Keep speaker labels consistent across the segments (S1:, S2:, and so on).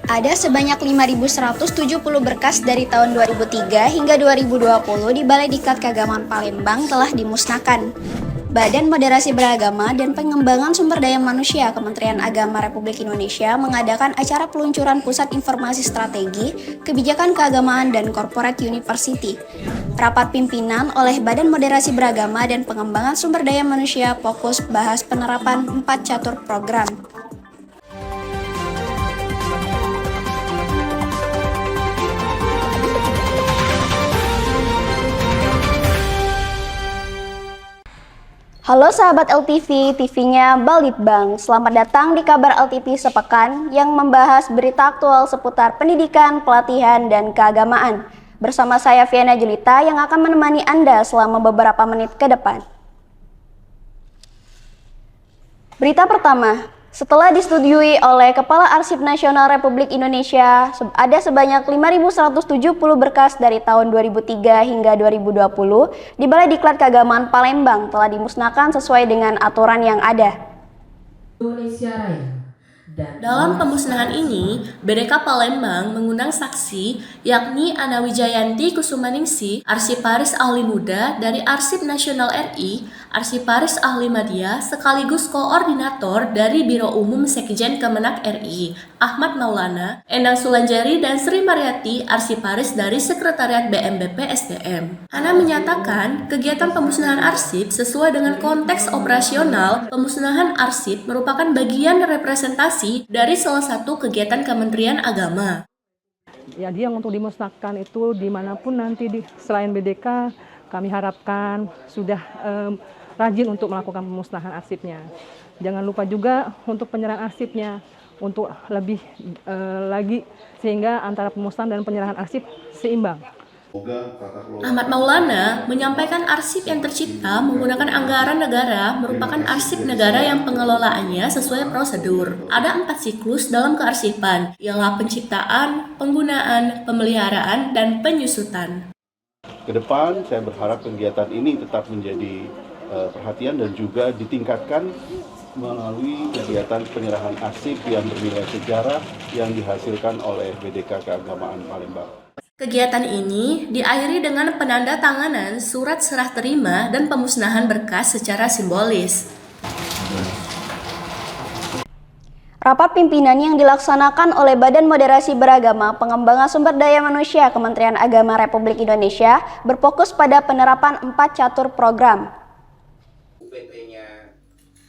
S1: Ada sebanyak 5.170 berkas dari tahun 2003 hingga 2020 di Balai Diklat Keagamaan Palembang telah dimusnahkan. Badan Moderasi Beragama dan Pengembangan Sumber Daya Manusia Kementerian Agama Republik Indonesia mengadakan acara peluncuran Pusat Informasi Strategi, Kebijakan Keagamaan dan Corporate University. Rapat pimpinan oleh Badan Moderasi Beragama dan Pengembangan Sumber Daya Manusia fokus bahas penerapan 4 catur program. Halo sahabat LTV, TV-nya Balitbang. Selamat datang di kabar LTV sepekan yang membahas berita aktual seputar pendidikan, pelatihan, dan keagamaan. Bersama saya Viana Julita yang akan menemani Anda selama beberapa menit ke depan. Berita pertama, setelah disetujui oleh Kepala Arsip Nasional Republik Indonesia, ada sebanyak 5.170 berkas dari tahun 2003 hingga 2020 di Balai Diklat Keagamaan Palembang telah dimusnahkan sesuai dengan aturan yang ada.
S2: Indonesia Raya.
S3: Dalam pemusnahan ini, BDK Palembang mengundang saksi yakni Ana Wijayanti Kusumaningsih, Arsiparis Ahli Muda dari Arsip Nasional RI, Arsiparis Ahli Madya sekaligus koordinator dari Biro Umum Sekjen Kemenak RI, Ahmad Maulana, Endang Sulanjari dan Sri Mariati, Arsiparis dari Sekretariat BMBP SDM. Ana menyatakan kegiatan pemusnahan arsip sesuai dengan konteks operasional. Pemusnahan arsip merupakan bagian representasi dari salah satu kegiatan Kementerian Agama.
S4: Ya, dia untuk dimusnahkan itu dimanapun nanti selain BDK, kami harapkan sudah rajin untuk melakukan pemusnahan arsipnya. Jangan lupa juga untuk penyerahan arsipnya untuk lebih lagi sehingga antara pemusnahan dan penyerahan arsip seimbang.
S3: Ahmad Maulana menyampaikan arsip yang tercipta menggunakan anggaran negara merupakan arsip negara yang pengelolaannya sesuai prosedur. Ada 4 siklus dalam kearsipan, ialah penciptaan, penggunaan, pemeliharaan, dan penyusutan.
S5: Ke depan, saya berharap kegiatan ini tetap menjadi perhatian dan juga ditingkatkan melalui kegiatan penyerahan arsip yang bernilai sejarah yang dihasilkan oleh BDK Keagamaan Palembang.
S3: Kegiatan ini diakhiri dengan penandatanganan surat serah terima dan pemusnahan berkas secara simbolis.
S1: Rapat pimpinan yang dilaksanakan oleh Badan Moderasi Beragama Pengembangan Sumber Daya Manusia Kementerian Agama Republik Indonesia berfokus pada penerapan 4 catur program.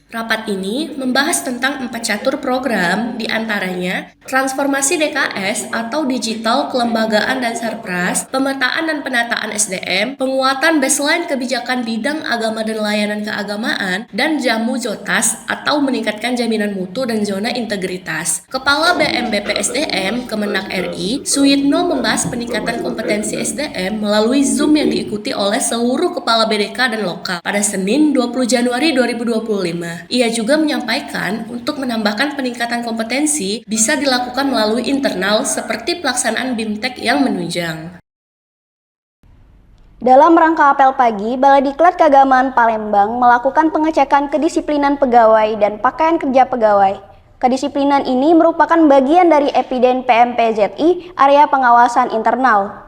S3: Rapat ini membahas tentang 4 catur program, diantaranya transformasi DKS atau digital kelembagaan dan sarpras, pemetaan dan penataan SDM, penguatan baseline kebijakan bidang agama dan layanan keagamaan, dan jamu jotas atau meningkatkan jaminan mutu dan zona integritas. Kepala BMBP SDM Kemenak RI, Suyitno, membahas peningkatan kompetensi SDM melalui Zoom yang diikuti oleh seluruh kepala BDK dan Loka pada Senin 20 Januari 2025. Ia juga menyampaikan untuk menambahkan peningkatan kompetensi bisa dilakukan melalui internal seperti pelaksanaan BIMTEK yang menunjang.
S1: Dalam rangka apel pagi, Balai Diklat Keagamaan Palembang melakukan pengecekan kedisiplinan pegawai dan pakaian kerja pegawai. Kedisiplinan ini merupakan bagian dari Epiden PMPZI, area pengawasan internal.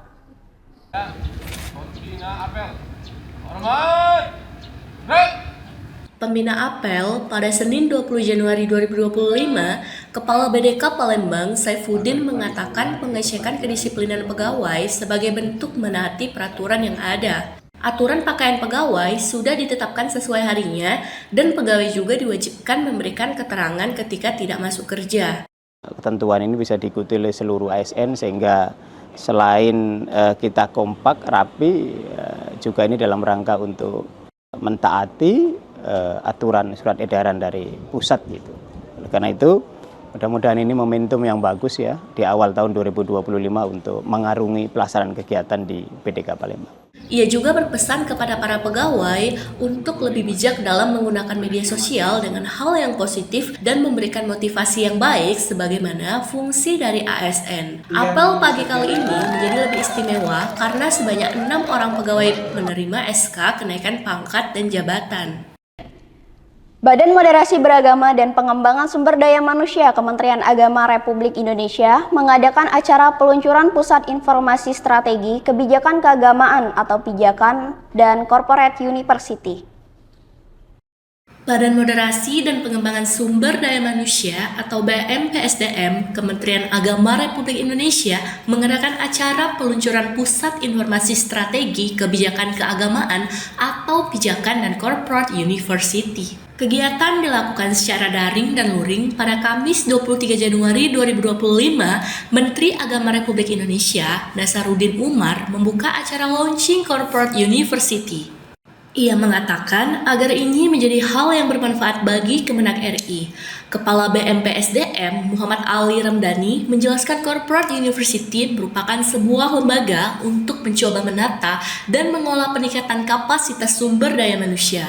S3: Pembina apel pada Senin 20 Januari 2025, Kepala BDK Palembang Saifuddin mengatakan pengecekan kedisiplinan pegawai sebagai bentuk menaati peraturan yang ada. Aturan pakaian pegawai sudah ditetapkan sesuai harinya dan pegawai juga diwajibkan memberikan keterangan ketika tidak masuk kerja.
S6: Ketentuan ini bisa diikuti oleh seluruh ASN sehingga selain kita kompak, rapi, juga ini dalam rangka untuk mentaati aturan surat edaran dari pusat gitu. Oleh karena itu, mudah-mudahan ini momentum yang bagus ya di awal tahun 2025 untuk mengarungi pelaksanaan kegiatan di BDK Palembang.
S3: Ia juga berpesan kepada para pegawai untuk lebih bijak dalam menggunakan media sosial dengan hal yang positif dan memberikan motivasi yang baik sebagaimana fungsi dari ASN. Apel pagi kali ini menjadi lebih istimewa karena sebanyak 6 orang pegawai menerima SK kenaikan pangkat dan jabatan.
S1: Badan Moderasi Beragama dan Pengembangan Sumber Daya Manusia Kementerian Agama Republik Indonesia mengadakan acara peluncuran Pusat Informasi Strategi Kebijakan Keagamaan atau Pijakan dan Corporate University.
S3: Badan Moderasi dan Pengembangan Sumber Daya Manusia atau BMPSDM Kementerian Agama Republik Indonesia mengadakan acara peluncuran Pusat Informasi Strategi Kebijakan Keagamaan atau Pijakan dan Corporate University. Kegiatan dilakukan secara daring dan luring pada Kamis 23 Januari 2025. Menteri Agama Republik Indonesia, Nasaruddin Umar, membuka acara launching Corporate University. Ia mengatakan agar ini menjadi hal yang bermanfaat bagi Kemenak RI. Kepala BMPSDM Muhammad Ali Ramdhani menjelaskan Corporate University merupakan sebuah lembaga untuk mencoba menata dan mengolah peningkatan kapasitas sumber daya manusia.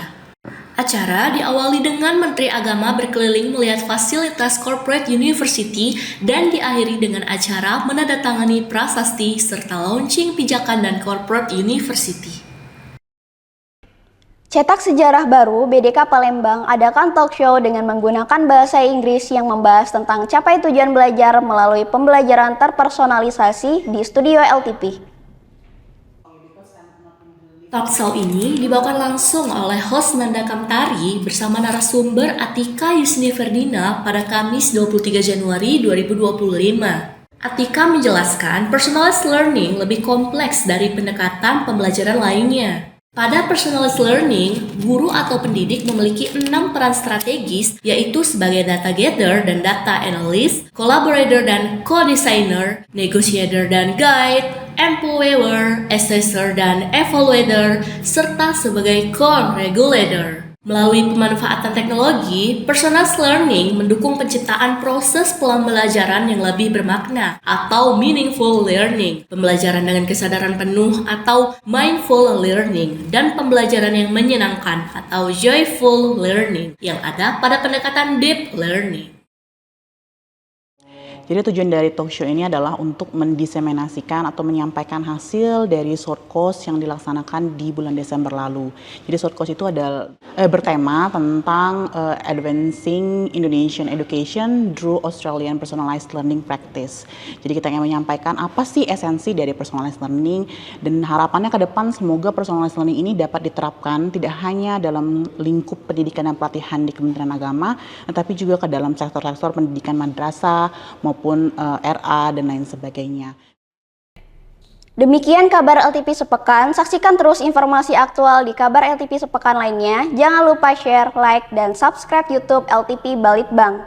S3: Acara diawali dengan Menteri Agama berkeliling melihat fasilitas Corporate University dan diakhiri dengan acara menandatangani prasasti serta launching Pijakan dan Corporate University.
S1: Cetak sejarah baru, BDK Palembang adakan talk show dengan menggunakan bahasa Inggris yang membahas tentang capai tujuan belajar melalui pembelajaran terpersonalisasi di studio LTP.
S3: Talk show ini dibawakan langsung oleh host Nanda Kamtari bersama narasumber Atika Yusni Ferdina pada Kamis 23 Januari 2025. Atika menjelaskan personalized learning lebih kompleks dari pendekatan pembelajaran lainnya. Pada personalized learning, guru atau pendidik memiliki 6 peran strategis, yaitu sebagai data gatherer dan data analyst, collaborator dan co-designer, negotiator dan guide, employer, assessor dan evaluator, serta sebagai co-regulator. Melalui pemanfaatan teknologi, personalized learning mendukung penciptaan proses pembelajaran yang lebih bermakna atau meaningful learning, pembelajaran dengan kesadaran penuh atau mindful learning, dan pembelajaran yang menyenangkan atau joyful learning yang ada pada pendekatan deep learning.
S7: Jadi tujuan dari talk show ini adalah untuk mendiseminasikan atau menyampaikan hasil dari short course yang dilaksanakan di bulan Desember lalu. Jadi short course itu adalah bertema tentang advancing Indonesian education through Australian personalized learning practice. Jadi kita ingin menyampaikan apa sih esensi dari personalized learning, dan harapannya ke depan semoga personalized learning ini dapat diterapkan tidak hanya dalam lingkup pendidikan dan pelatihan di Kementerian Agama, tetapi juga ke dalam sektor-sektor pendidikan madrasah maupun RA dan lain sebagainya.
S1: Demikian kabar LTP Sepekan. Saksikan terus informasi aktual di kabar LTP Sepekan lainnya. Jangan lupa share, like, dan subscribe YouTube LTP Balitbang.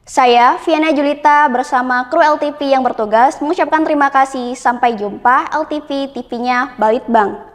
S1: Saya, Viana Julita, bersama kru LTP yang bertugas mengucapkan terima kasih. Sampai jumpa LTP TV-nya Balitbang.